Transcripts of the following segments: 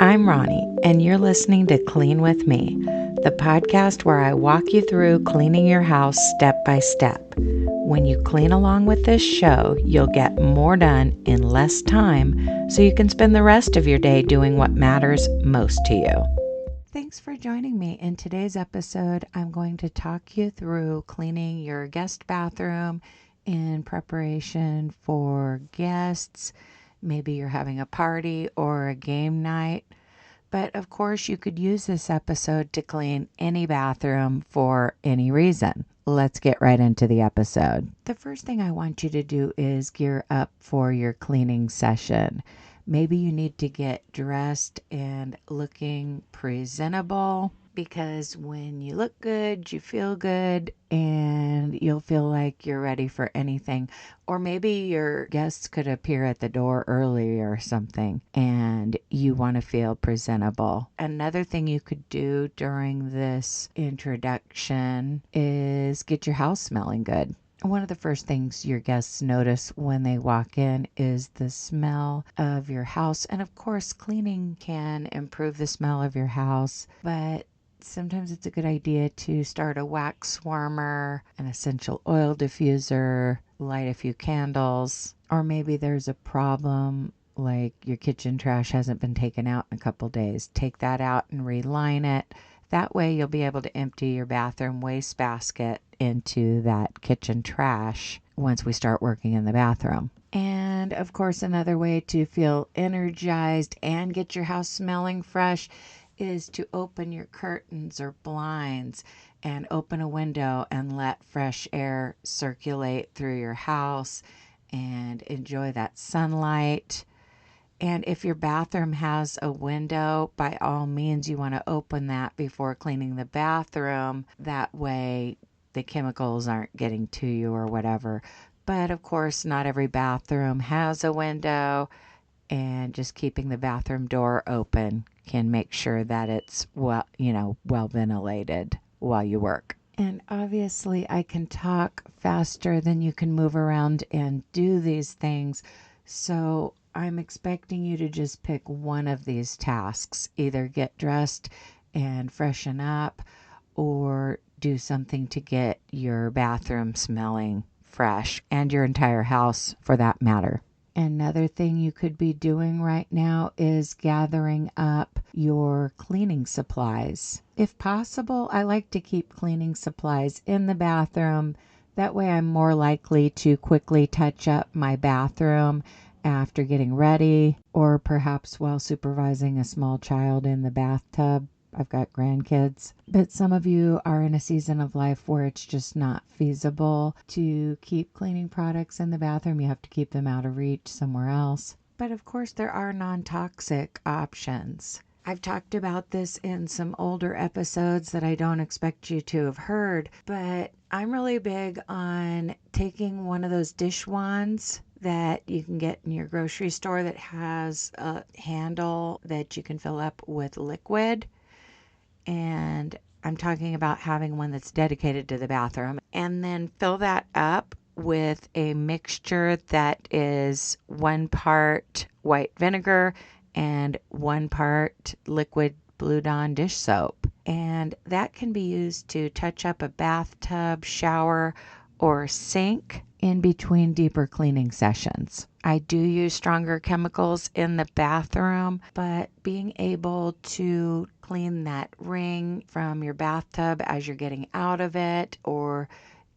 I'm Ronnie, and you're listening to Clean With Me, the podcast where I walk you through cleaning your house step by step. When you clean along with this show, you'll get more done in less time so you can spend the rest of your day doing what matters most to you. Thanks for joining me. In today's episode, I'm going to talk you through cleaning your guest bathroom in preparation for guests. Maybe you're having a party or a game night. But of course, you could use this episode to clean any bathroom for any reason. Let's get right into the episode. The first thing I want you to do is gear up for your cleaning session. Maybe you need to get dressed and looking presentable, because when you look good, you feel good and you'll feel like you're ready for anything. Or maybe your guests could appear at the door early or something and you want to feel presentable. Another thing you could do during this introduction is get your house smelling good. One of the first things your guests notice when they walk in is the smell of your house. And of course, cleaning can improve the smell of your house, but sometimes it's a good idea to start a wax warmer, an essential oil diffuser, light a few candles, or maybe there's a problem like your kitchen trash hasn't been taken out in a couple days. Take that out and reline it. That way you'll be able to empty your bathroom wastebasket into that kitchen trash once we start working in the bathroom. And of course, another way to feel energized and get your house smelling fresh is to open your curtains or blinds and open a window and let fresh air circulate through your house and enjoy that sunlight. And if your bathroom has a window, by all means, you want to open that before cleaning the bathroom. That way the chemicals aren't getting to you or whatever. But of course, not every bathroom has a window, and just keeping the bathroom door open can make sure that it's well ventilated while you work. And obviously, I can talk faster than you can move around and do these things. So I'm expecting you to just pick one of these tasks, either get dressed and freshen up or do something to get your bathroom smelling fresh, and your entire house for that matter. Another thing you could be doing right now is gathering up your cleaning supplies. If possible, I like to keep cleaning supplies in the bathroom. That way I'm more likely to quickly touch up my bathroom after getting ready, or perhaps while supervising a small child in the bathtub. I've got grandkids, but some of you are in a season of life where it's just not feasible to keep cleaning products in the bathroom. You have to keep them out of reach somewhere else. But of course, there are non-toxic options. I've talked about this in some older episodes that I don't expect you to have heard, but I'm really big on taking one of those dish wands that you can get in your grocery store that has a handle that you can fill up with liquid. And I'm talking about having one that's dedicated to the bathroom, and then fill that up with a mixture that is 1 part white vinegar and 1 part liquid Blue Dawn dish soap. And that can be used to touch up a bathtub, shower, or sink in between deeper cleaning sessions. I do use stronger chemicals in the bathroom, but being able to clean that ring from your bathtub as you're getting out of it, or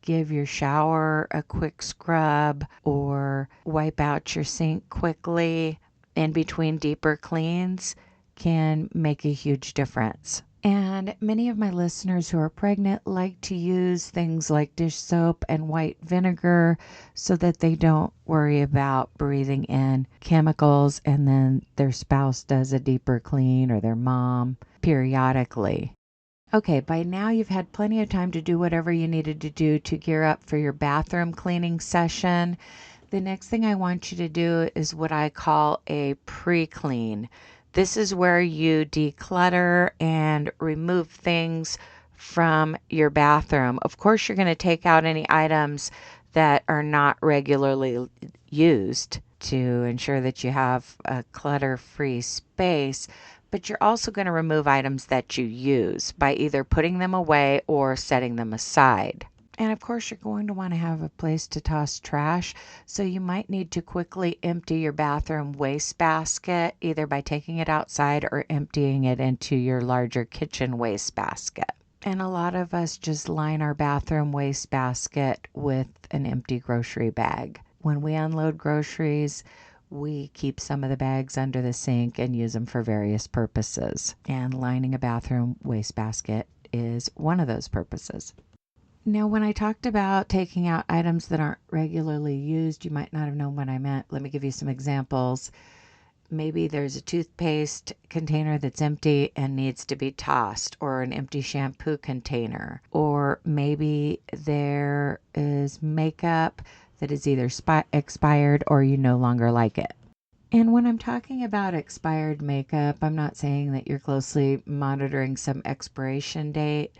give your shower a quick scrub, or wipe out your sink quickly in between deeper cleans can make a huge difference. And many of my listeners who are pregnant like to use things like dish soap and white vinegar so that they don't worry about breathing in chemicals and then their spouse does a deeper clean, or their mom, periodically. Okay, by now you've had plenty of time to do whatever you needed to do to gear up for your bathroom cleaning session. The next thing I want you to do is what I call a pre-clean. This is where you declutter and remove things from your bathroom. Of course, you're going to take out any items that are not regularly used to ensure that you have a clutter-free space. but you're also going to remove items that you use by either putting them away or setting them aside. And of course, you're going to want to have a place to toss trash, so you might need to quickly empty your bathroom wastebasket, either by taking it outside or emptying it into your larger kitchen wastebasket. And a lot of us just line our bathroom wastebasket with an empty grocery bag. When we unload groceries, we keep some of the bags under the sink and use them for various purposes. And lining a bathroom wastebasket is one of those purposes. Now, when I talked about taking out items that aren't regularly used, you might not have known what I meant. Let me give you some examples. Maybe there's a toothpaste container that's empty and needs to be tossed, or an empty shampoo container. Or maybe there is makeup that is either expired or you no longer like it. And when I'm talking about expired makeup, I'm not saying that you're closely monitoring some expiration date.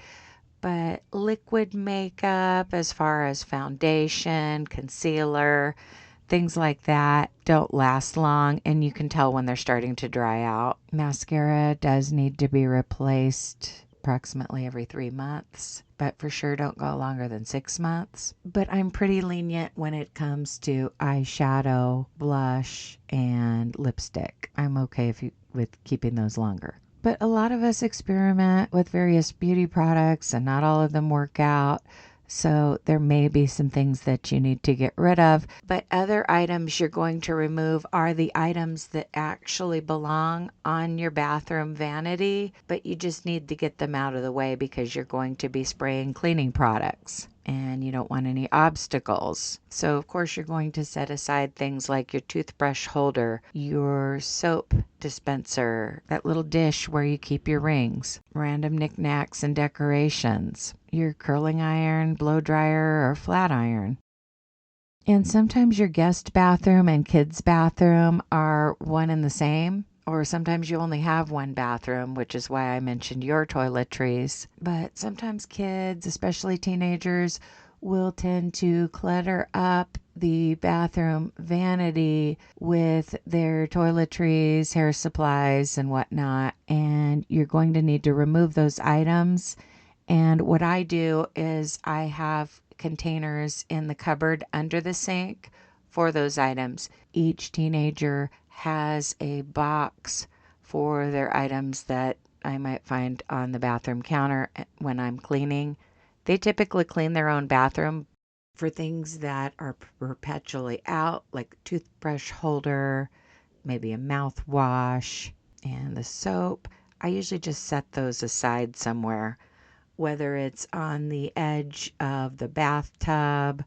But liquid makeup, as far as foundation, concealer, things like that, don't last long, and you can tell when they're starting to dry out. Mascara does need to be replaced approximately every 3 months, but for sure don't go longer than 6 months. But I'm pretty lenient when it comes to eyeshadow, blush, and lipstick. I'm okay with keeping those longer. But a lot of us experiment with various beauty products and not all of them work out. So there may be some things that you need to get rid of. But other items you're going to remove are the items that actually belong on your bathroom vanity, but you just need to get them out of the way because you're going to be spraying cleaning products. And you don't want any obstacles. So, of course, you're going to set aside things like your toothbrush holder, your soap dispenser, that little dish where you keep your rings, random knickknacks and decorations, your curling iron, blow dryer, or flat iron. And sometimes your guest bathroom and kids' bathroom are one and the same. Or sometimes you only have one bathroom, which is why I mentioned your toiletries. But sometimes kids, especially teenagers, will tend to clutter up the bathroom vanity with their toiletries, hair supplies, and whatnot. And you're going to need to remove those items. And what I do is I have containers in the cupboard under the sink for those items. Each teenager has a box for their items that I might find on the bathroom counter when I'm cleaning. They typically clean their own bathroom. For things that are perpetually out, like toothbrush holder, maybe a mouthwash, and the soap, I usually just set those aside somewhere, whether it's on the edge of the bathtub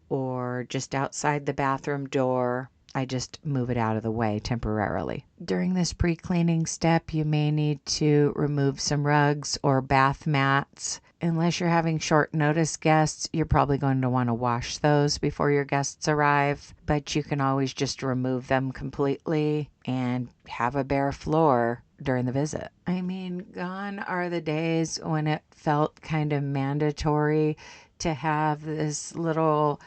or just outside the bathroom door. I just move it out of the way temporarily. During this pre-cleaning step, you may need to remove some rugs or bath mats. Unless you're having short notice guests, you're probably going to want to wash those before your guests arrive, but you can always just remove them completely and have a bare floor during the visit. I mean, gone are the days when it felt kind of mandatory to have this little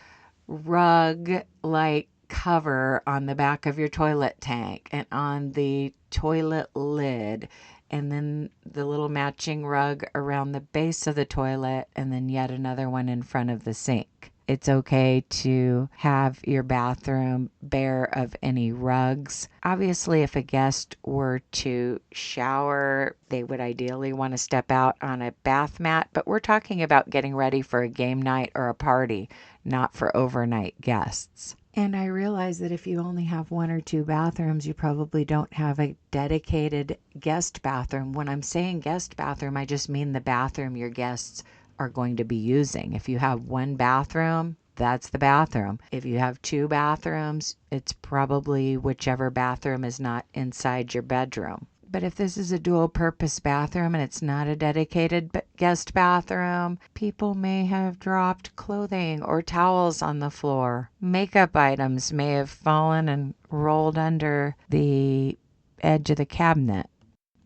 rug-like cover on the back of your toilet tank and on the toilet lid, and then the little matching rug around the base of the toilet, and then yet another one in front of the sink. It's okay to have your bathroom bare of any rugs. Obviously, if a guest were to shower, they would ideally want to step out on a bath mat, but we're talking about getting ready for a game night or a party, not for overnight guests. And I realize that if you only have 1 or 2 bathrooms, you probably don't have a dedicated guest bathroom. When I'm saying guest bathroom, I just mean the bathroom your guests are going to be using. If you have 1 bathroom, that's the bathroom. If you have 2 bathrooms, it's probably whichever bathroom is not inside your bedroom. But if this is a dual purpose bathroom and it's not a dedicated guest bathroom, people may have dropped clothing or towels on the floor. Makeup items may have fallen and rolled under the edge of the cabinet.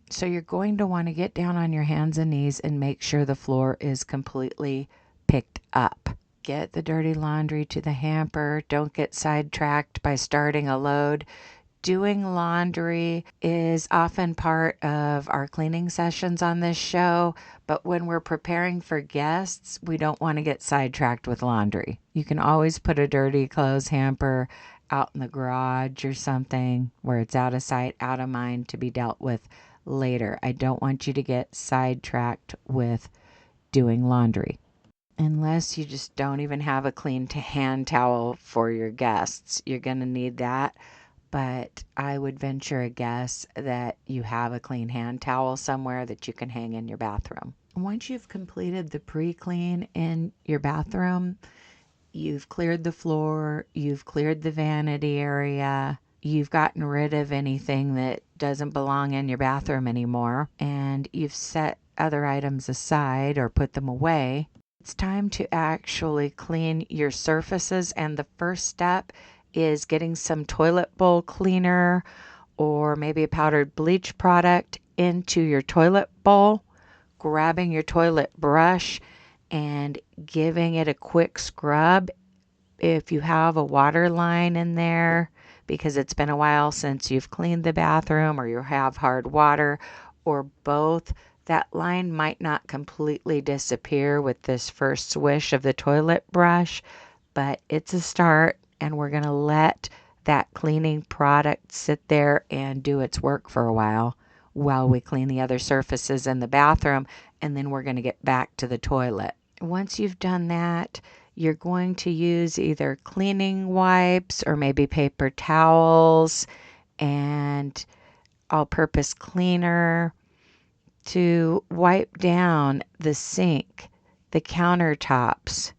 So you're going to want to get down on your hands and knees and make sure the floor is completely picked up. Get the dirty laundry to the hamper. Don't get sidetracked by starting a load. Doing laundry is often part of our cleaning sessions on this show, but when we're preparing for guests, we don't want to get sidetracked with laundry. You can always put a dirty clothes hamper out in the garage or something where it's out of sight, out of mind to be dealt with later. I don't want you to get sidetracked with doing laundry. Unless you just don't even have a clean hand towel for your guests, you're going to need that. But I would venture a guess that you have a clean hand towel somewhere that you can hang in your bathroom. Once you've completed the pre-clean in your bathroom, you've cleared the floor, you've cleared the vanity area, you've gotten rid of anything that doesn't belong in your bathroom anymore, and you've set other items aside or put them away. It's time to actually clean your surfaces, and the first step is getting some toilet bowl cleaner or maybe a powdered bleach product into your toilet bowl, grabbing your toilet brush and giving it a quick scrub. If you have a water line in there because it's been a while since you've cleaned the bathroom, or you have hard water, or both, that line might not completely disappear with this first swish of the toilet brush, but it's a start, and we're going to let that cleaning product sit there and do its work for a while we clean the other surfaces in the bathroom, and then we're going to get back to the toilet. Once you've done that, you're going to use either cleaning wipes or maybe paper towels and all-purpose cleaner to wipe down the sink, the countertops,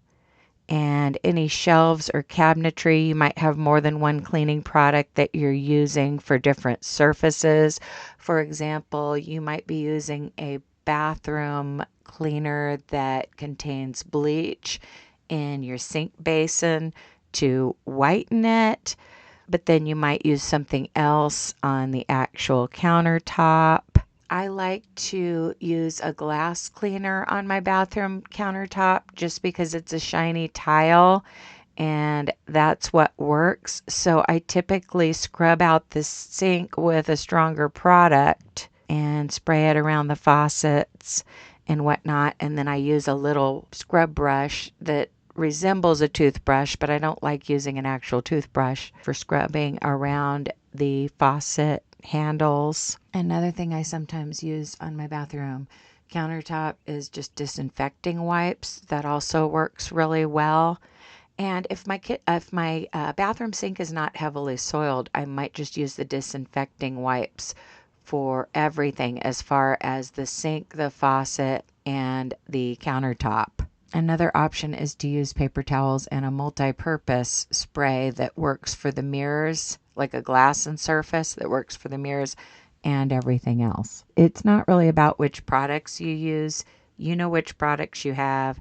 and any shelves or cabinetry. You might have more than one cleaning product that you're using for different surfaces. For example, you might be using a bathroom cleaner that contains bleach in your sink basin to whiten it, but then you might use something else on the actual countertop. I like to use a glass cleaner on my bathroom countertop just because it's a shiny tile and that's what works. So I typically scrub out the sink with a stronger product and spray it around the faucets and whatnot. And then I use a little scrub brush that resembles a toothbrush, but I don't like using an actual toothbrush for scrubbing around the faucet handles. Another thing I sometimes use on my bathroom countertop is just disinfecting wipes. That also works really well. And if my bathroom sink is not heavily soiled, I might just use the disinfecting wipes for everything as far as the sink, the faucet, and the countertop. Another option is to use paper towels and a multi-purpose spray that works for the mirrors, like a glass and surface that works for the mirrors and everything else. It's not really about which products you use. You know which products you have,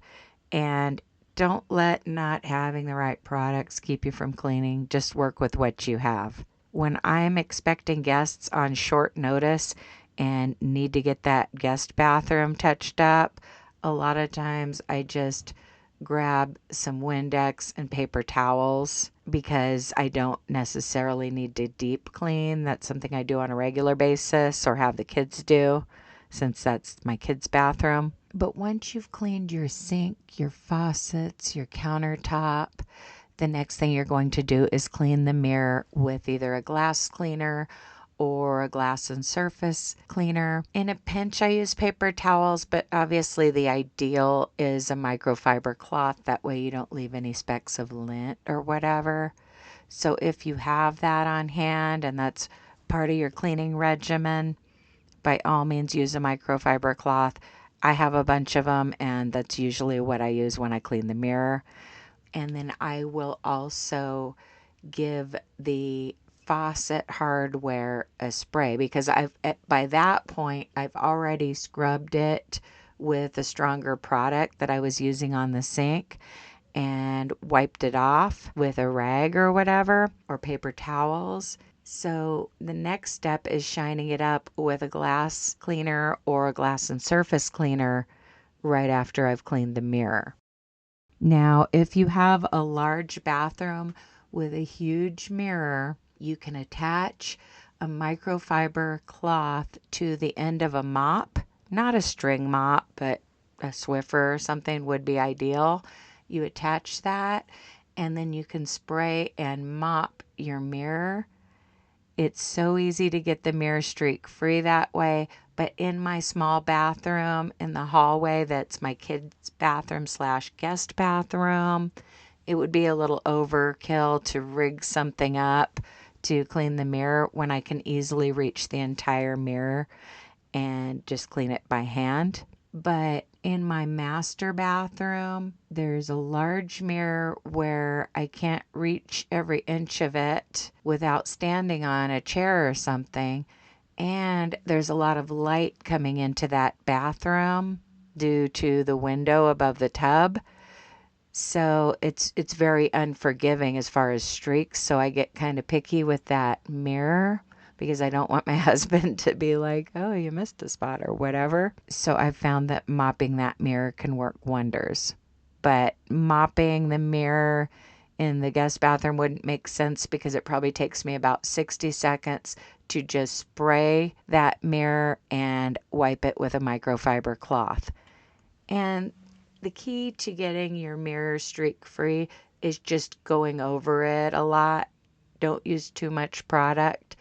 and don't let not having the right products keep you from cleaning. Just work with what you have. When I'm expecting guests on short notice and need to get that guest bathroom touched up, a lot of times I just grab some Windex and paper towels because I don't necessarily need to deep clean. That's something I do on a regular basis or have the kids do, since that's my kids' bathroom. But once you've cleaned your sink, your faucets, your countertop, the next thing you're going to do is clean the mirror with either a glass cleaner or a glass and surface cleaner. In a pinch, I use paper towels, but obviously the ideal is a microfiber cloth. That way you don't leave any specks of lint or whatever. So if you have that on hand and that's part of your cleaning regimen, by all means use a microfiber cloth. I have a bunch of them, and that's usually what I use when I clean the mirror. And then I will also give the faucet hardware a spray because by that point I've already scrubbed it with a stronger product that I was using on the sink and wiped it off with a rag or whatever, or paper towels. So the next step is shining it up with a glass cleaner or a glass and surface cleaner right after I've cleaned the mirror. Now, if you have a large bathroom with a huge mirror, You can attach a microfiber cloth to the end of a mop, not a string mop, but a Swiffer or something would be ideal. You attach that, and then you can spray and mop your mirror. It's so easy to get the mirror streak free that way. But in my small bathroom in the hallway, that's my kids' bathroom / guest bathroom, it would be a little overkill to rig something up to clean the mirror when I can easily reach the entire mirror and just clean it by hand. But in my master bathroom, there's a large mirror where I can't reach every inch of it without standing on a chair or something. And there's a lot of light coming into that bathroom due to the window above the tub. So it's very unforgiving as far as streaks. So I get kind of picky with that mirror because I don't want my husband to be like, oh, you missed a spot or whatever. So I've found that mopping that mirror can work wonders. But mopping the mirror in the guest bathroom wouldn't make sense because it probably takes me about 60 seconds to just spray that mirror and wipe it with a microfiber cloth. And the key to getting your mirror streak free is just going over it a lot. Don't use too much product,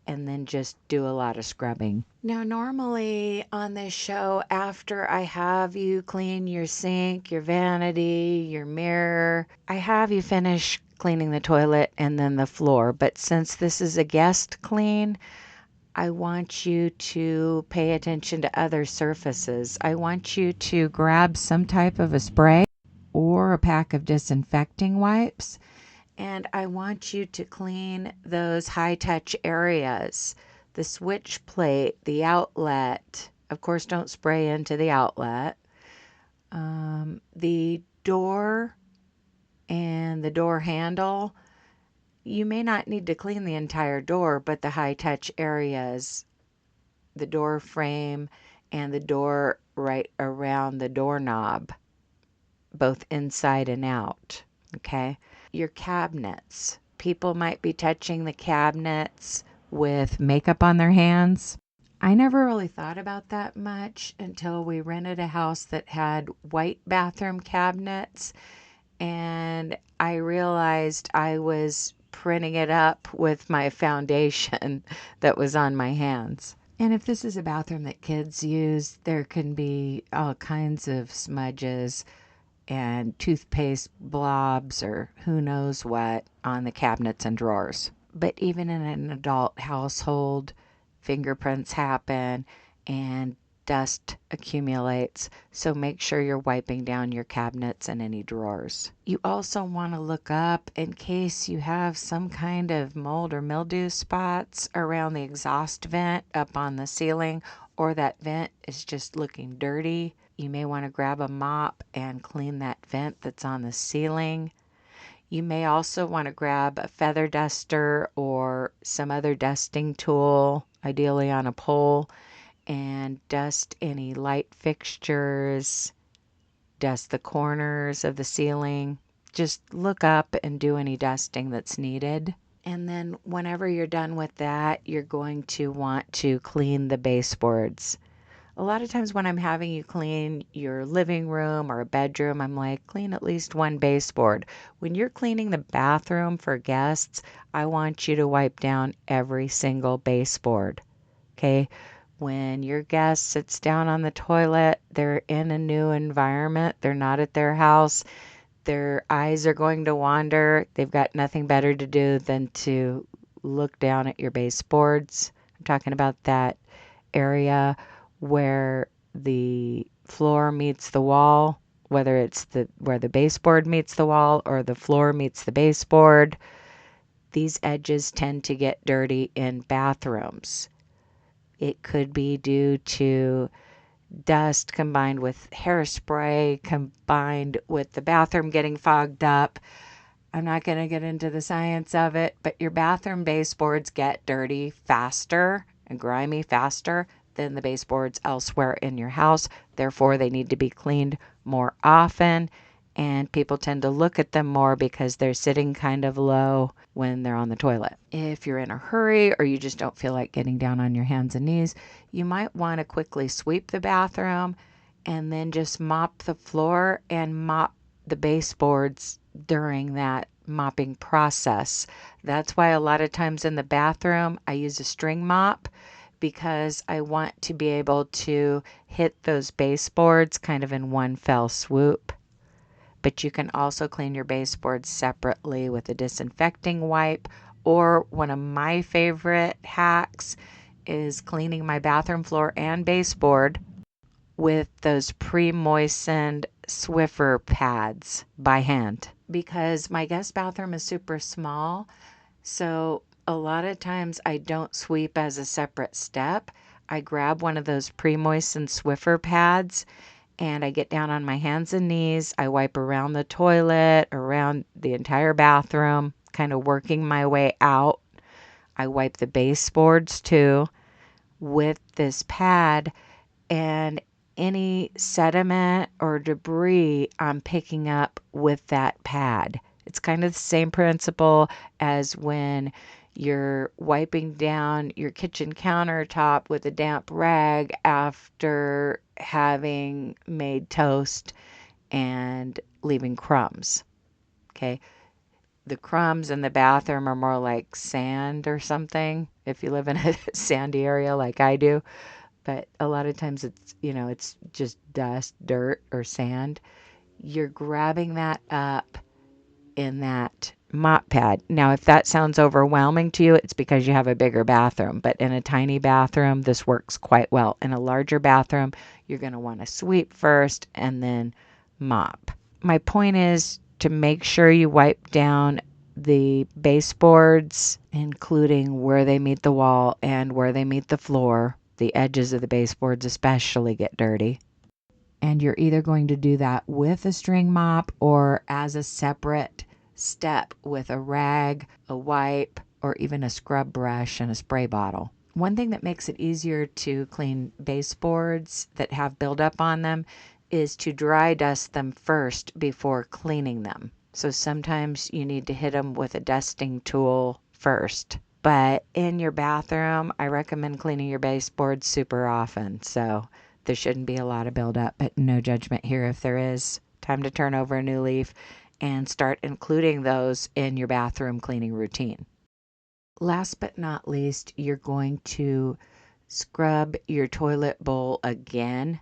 and then just do a lot of scrubbing. Now, normally on this show, after I have you clean your sink, your vanity, your mirror, I have you finish cleaning the toilet and then the floor. But since this is a guest clean, I want you to pay attention to other surfaces. I want you to grab some type of a spray or a pack of disinfecting wipes, and I want you to clean those high touch areas, the switch plate, the outlet. Of course, don't spray into the outlet. The door and the door handle. You may not need to clean the entire door, but the high touch areas, the door frame and the door right around the doorknob, both inside and out. Okay. Your cabinets. People might be touching the cabinets with makeup on their hands. I never really thought about that much until we rented a house that had white bathroom cabinets, and I realized I was printing it up with my foundation that was on my hands. And if this is a bathroom that kids use, there can be all kinds of smudges and toothpaste blobs or who knows what on the cabinets and drawers. But even in an adult household, fingerprints happen and dust accumulates, so make sure you're wiping down your cabinets and any drawers. You also want to look up in case you have some kind of mold or mildew spots around the exhaust vent up on the ceiling, or that vent is just looking dirty. You may want to grab a mop and clean that vent that's on the ceiling. You may also want to grab a feather duster or some other dusting tool, ideally on a pole, and dust any light fixtures, dust the corners of the ceiling. Just look up and do any dusting that's needed. And then whenever you're done with that, you're going to want to clean the baseboards. A lot of times when I'm having you clean your living room or a bedroom, I'm like, clean at least one baseboard. When you're cleaning the bathroom for guests, I want you to wipe down every single baseboard. Okay? When your guest sits down on the toilet, they're in a new environment. They're not at their house. Their eyes are going to wander. They've got nothing better to do than to look down at your baseboards. I'm talking about that area where the floor meets the wall, whether it's where the baseboard meets the wall or the floor meets the baseboard. These edges tend to get dirty in bathrooms. It could be due to dust combined with hairspray, combined with the bathroom getting fogged up. I'm not going to get into the science of it, but your bathroom baseboards get dirty faster and grimy faster than the baseboards elsewhere in your house. Therefore, they need to be cleaned more often and people tend to look at them more because they're sitting kind of low when they're on the toilet. If you're in a hurry or you just don't feel like getting down on your hands and knees, you might want to quickly sweep the bathroom and then just mop the floor and mop the baseboards during that mopping process. That's why a lot of times in the bathroom I use a string mop, because I want to be able to hit those baseboards kind of in one fell swoop. But you can also clean your baseboards separately with a disinfecting wipe, or one of my favorite hacks is cleaning my bathroom floor and baseboard with those pre-moistened Swiffer pads by hand, because my guest bathroom is super small. So a lot of times I don't sweep as a separate step. I grab one of those pre-moistened Swiffer pads and I get down on my hands and knees. I wipe around the toilet, around the entire bathroom, kind of working my way out. I wipe the baseboards too with this pad, and any sediment or debris I'm picking up with that pad. It's kind of the same principle as when you're wiping down your kitchen countertop with a damp rag after having made toast and leaving crumbs. Okay. The crumbs in the bathroom are more like sand or something if you live in a sandy area like I do. But a lot of times it's just dust, dirt, or sand. You're grabbing that up in that mop pad. Now, if that sounds overwhelming to you, it's because you have a bigger bathroom. But in a tiny bathroom, this works quite well. In a larger bathroom, you're going to want to sweep first and then mop. My point is to make sure you wipe down the baseboards, including where they meet the wall and where they meet the floor. The edges of the baseboards especially get dirty. And you're either going to do that with a string mop or as a separate step with a rag, a wipe, or even a scrub brush and a spray bottle. One thing that makes it easier to clean baseboards that have buildup on them is to dry dust them first before cleaning them. So sometimes you need to hit them with a dusting tool first. But in your bathroom, I recommend cleaning your baseboards super often. So there shouldn't be a lot of buildup, but no judgment here if there is. Time to turn over a new leaf and start including those in your bathroom cleaning routine. Last but not least, you're going to scrub your toilet bowl again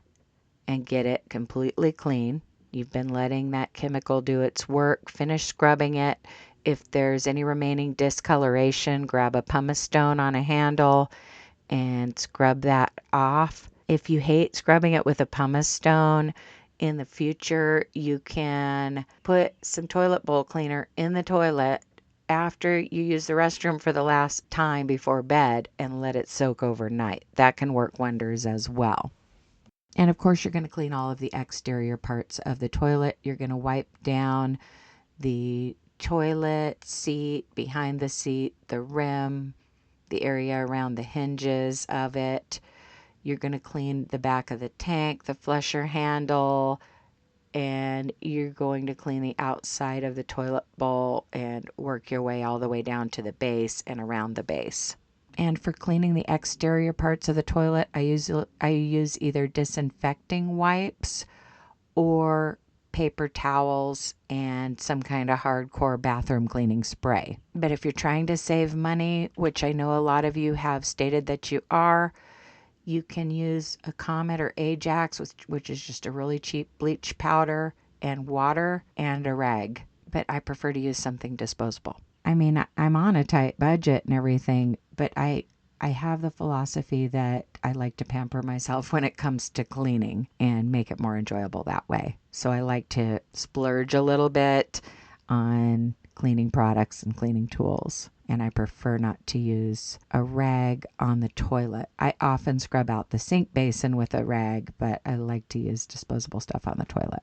and get it completely clean. You've been letting that chemical do its work. Finish scrubbing it. If there's any remaining discoloration, grab a pumice stone on a handle and scrub that off. If you hate scrubbing it with a pumice stone, in the future you can put some toilet bowl cleaner in the toilet after you use the restroom for the last time before bed and let it soak overnight. That can work wonders as well. And of course, you're going to clean all of the exterior parts of the toilet. You're going to wipe down the toilet seat, behind the seat, the rim, the area around the hinges of it. You're going to clean the back of the tank, the flusher handle, and you're going to clean the outside of the toilet bowl and work your way all the way down to the base and around the base. And for cleaning the exterior parts of the toilet, I use either disinfecting wipes or paper towels and some kind of hardcore bathroom cleaning spray. But if you're trying to save money, which I know a lot of you have stated that you are, you can use a Comet or Ajax, which is just a really cheap bleach powder and water and a rag. But I prefer to use something disposable. I mean, I'm on a tight budget and everything, but I have the philosophy that I like to pamper myself when it comes to cleaning and make it more enjoyable that way. So I like to splurge a little bit on cleaning products and cleaning tools. And I prefer not to use a rag on the toilet. I often scrub out the sink basin with a rag, but I like to use disposable stuff on the toilet.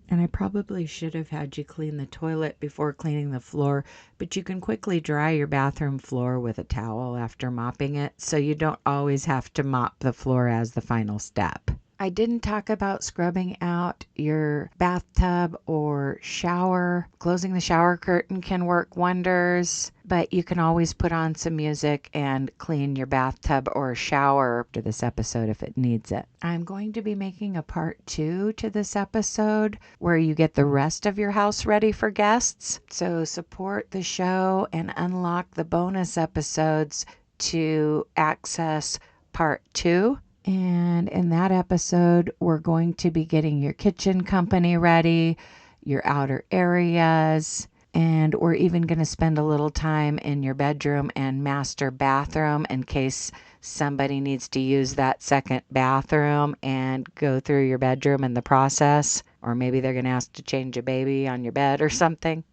And I probably should have had you clean the toilet before cleaning the floor, but you can quickly dry your bathroom floor with a towel after mopping it, so you don't always have to mop the floor as the final step. I didn't talk about scrubbing out your bathtub or shower. Closing the shower curtain can work wonders, but you can always put on some music and clean your bathtub or shower after this episode if it needs it. I'm going to be making a part 2 to this episode where you get the rest of your house ready for guests. So support the show and unlock the bonus episodes to access part 2. And in that episode, we're going to be getting your kitchen company ready, your outer areas, and we're even going to spend a little time in your bedroom and master bathroom in case somebody needs to use that second bathroom and go through your bedroom in the process. Or maybe they're going to ask to change a baby on your bed or something.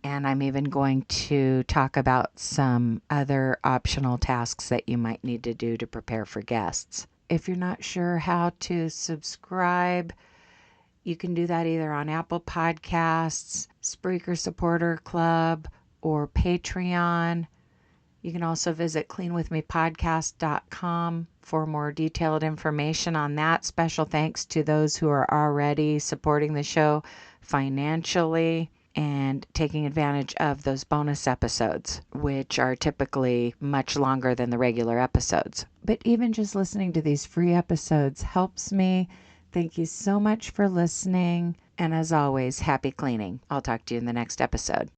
And I'm even going to talk about some other optional tasks that you might need to do to prepare for guests. If you're not sure how to subscribe, you can do that either on Apple Podcasts, Spreaker Supporter Club, or Patreon. You can also visit cleanwithmepodcast.com for more detailed information on that. Special thanks to those who are already supporting the show financially and taking advantage of those bonus episodes, which are typically much longer than the regular episodes. But even just listening to these free episodes helps me. Thank you so much for listening. And as always, happy cleaning. I'll talk to you in the next episode.